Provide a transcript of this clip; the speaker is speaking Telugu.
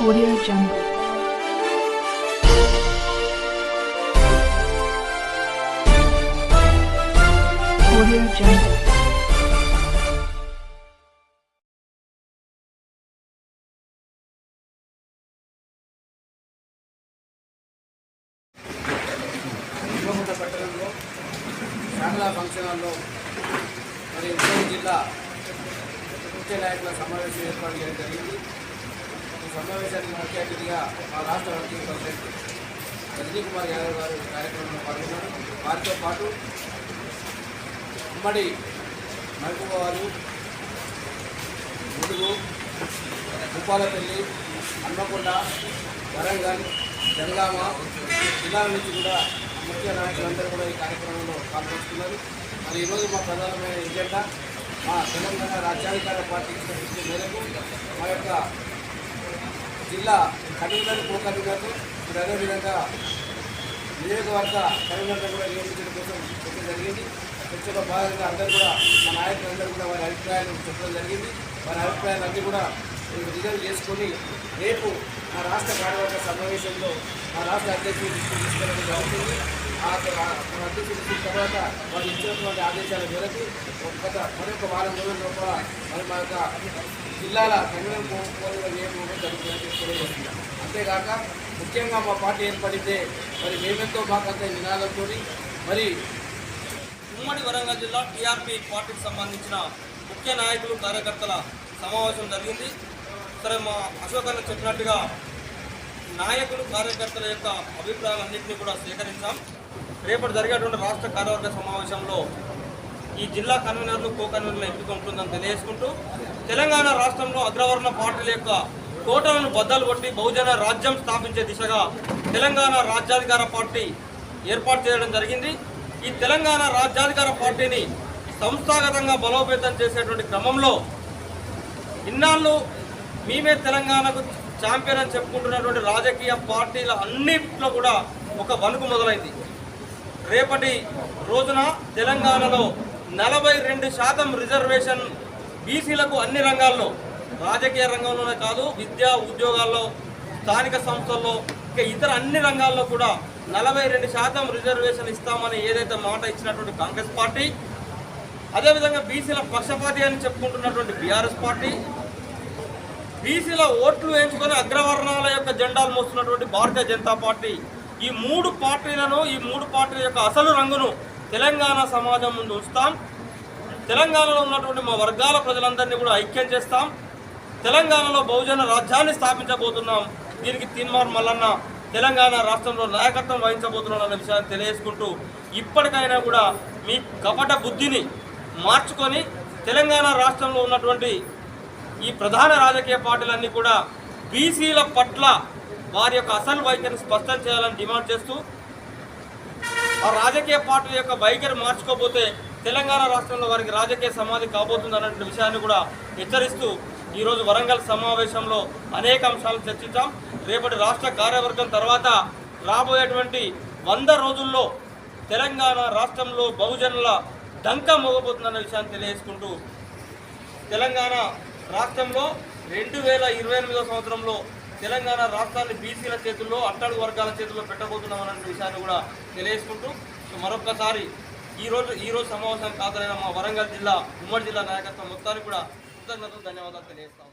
Audio Jungle. Audio Jungle. పట్టణంలో శారదా ఫంక్షన్ హాల్లో మరి ఉమ్మడి జిల్లా ముఖ్య నాయకుల సమావేశం ఏర్పాటు చేయడం జరిగింది. ఈ సమావేశానికి ముఖ్య అతిథిగా మా రాష్ట్ర వర్కింగ్ ప్రెసిడెంట్ రజనీ కుమార్ యాదవ్ గారు కార్యక్రమంలో పాల్గొన్నారు. వారితో పాటు ఉమ్మడి మహబూబాబాద్, ములుగు, భూపాలపల్లి, హన్మకొండ, వరంగల్, జనగామ జిల్లాల నుంచి కూడా ముఖ్య నాయకులందరూ కూడా ఈ కార్యక్రమంలో పాల్గొంటున్నారు. మరి ఈరోజు మా ప్రధానమైన ఎజెండా మా తెలంగాణ రాజ్యాధికార పార్టీ ఇచ్చిన పిలుపు మేరకు మా యొక్క జిల్లా కన్వీనర్, కో కన్వీనర్లు, మరి అదేవిధంగా నియోజకవర్గ కన్వీనర్లు కూడా నియమించడం కోసం చెప్పడం జరిగింది. చర్చలో భాగంగా అందరూ కూడా మా నాయకులందరూ కూడా వారి అభిప్రాయాలు చెప్పడం జరిగింది. వారి అభిప్రాయాలన్నీ కూడా రిజర్వ్ చేసుకొని రేపు మా రాష్ట్ర కార్యవర్గ సమావేశంలో మా రాష్ట్ర అధ్యక్షుడు తీసుకెళ్ళడం జరుగుతుంది. ఆ అధ్యక్షుడు తీసుకున్న తర్వాత వాళ్ళు ఇచ్చినటువంటి ఆదేశాల మేరకు మరొక వారం రోజుల లోపల మరి మా యొక్క జిల్లాల కన్వీనర్ పోలింగ్ నియమం జరుగుతుందని తెలియజేస్తున్నాం. అంతేకాక ముఖ్యంగా మా పార్టీ ఏర్పడితే మరి మేమెంతో మాకంతే నినాదంతో మరి ఉమ్మడి వరంగల్ జిల్లా టీఆర్పీ పార్టీకి సంబంధించిన ముఖ్య నాయకులు, కార్యకర్తల సమావేశం జరిగింది. సరే, మా అశోక్ అన్న చెప్పినట్టుగా నాయకులు, కార్యకర్తల యొక్క అభిప్రాయాలన్నింటినీ కూడా సేకరించాం. రేపటి జరిగేటువంటి రాష్ట్ర కార్యవర్గ సమావేశంలో ఈ జిల్లా కన్వీనర్లు, కో కన్వీనర్ల ఎంపిక ఉంటుందని తెలియజేసుకుంటూ తెలంగాణ రాష్ట్రంలో అగ్రవర్ణ పార్టీల యొక్క కోటలను బద్దలు కొట్టి బహుజన రాజ్యం స్థాపించే దిశగా తెలంగాణ రాజ్యాధికార పార్టీ ఏర్పాటు చేయడం జరిగింది. ఈ తెలంగాణ రాజ్యాధికార పార్టీని సంస్థాగతంగా బలోపేతం చేసేటువంటి క్రమంలో ఇన్నాళ్ళు మేమే తెలంగాణకు ఛాంపియన్ అని చెప్పుకుంటున్నటువంటి రాజకీయ పార్టీల అన్నింటిలో కూడా ఒక వణుకు మొదలైంది. రేపటి రోజున తెలంగాణలో 42% రిజర్వేషన్ బీసీలకు అన్ని రంగాల్లో, రాజకీయ రంగంలోనే కాదు, విద్యా, ఉద్యోగాల్లో, స్థానిక సంస్థల్లో, ఇంకా ఇతర అన్ని రంగాల్లో కూడా 42% రిజర్వేషన్ ఇస్తామని ఏదైతే మాట ఇచ్చినటువంటి కాంగ్రెస్ పార్టీ, అదేవిధంగా బీసీల పక్షపాతి అని చెప్పుకుంటున్నటువంటి బీఆర్ఎస్ పార్టీ, బీసీల ఓట్లు వేయించుకొని అగ్రవర్ణాల యొక్క జెండాలు మోస్తున్నటువంటి భారతీయ జనతా పార్టీ, ఈ మూడు పార్టీలను, ఈ మూడు పార్టీల యొక్క అసలు రంగును తెలంగాణ సమాజం ముందు ఉంచుతాం. తెలంగాణలో ఉన్నటువంటి మా వర్గాల ప్రజలందరినీ కూడా ఐక్యం చేస్తాం. తెలంగాణలో బహుజన రాజ్యాన్ని స్థాపించబోతున్నాం. దీనికి తీన్మార్ మల్లన్న తెలంగాణ రాష్ట్రంలో నాయకత్వం వహించబోతున్నాడన్న విషయాన్ని తెలియజేసుకుంటూ ఇప్పటికైనా కూడా మీ కపట బుద్ధిని మార్చుకొని తెలంగాణ రాష్ట్రంలో ఉన్నటువంటి ఈ ప్రధాన రాజకీయ పార్టీలన్నీ కూడా బీసీల పట్ల వారి యొక్క అసలు వైఖరిని స్పష్టం చేయాలని డిమాండ్ చేస్తూ, ఆ రాజకీయ పార్టీల యొక్క వైఖరి మార్చుకోకపోతే తెలంగాణ రాష్ట్రంలో వారికి రాజకీయ సమాధి కాబోతుందన్న విషయాన్ని కూడా హెచ్చరిస్తూ ఈరోజు వరంగల్ సమావేశంలో అనేక అంశాలను చర్చించాం. రేపటి రాష్ట్ర కార్యవర్గం తర్వాత రాబోయేటువంటి 100 రోజుల్లో తెలంగాణ రాష్ట్రంలో బహుజనుల డంకా మోగబోతుందన్న విషయాన్ని తెలియజేసుకుంటూ తెలంగాణ రాష్ట్రంలో 2028 సంవత్సరంలో తెలంగాణ రాష్ట్రాన్ని బీసీల చేతుల్లో, అట్టడుగు వర్గాల చేతుల్లో పెట్టబోతున్నామన్న విషయాన్ని కూడా తెలియజేసుకుంటూ మరొక్కసారి ఈరోజు సమావేశానికి హాజరైన మా వరంగల్ జిల్లా, ఉమ్మడి జిల్లా నాయకత్వం మొత్తానికి కూడా కృతజ్ఞతలు, ధన్యవాదాలు తెలియజేస్తాం.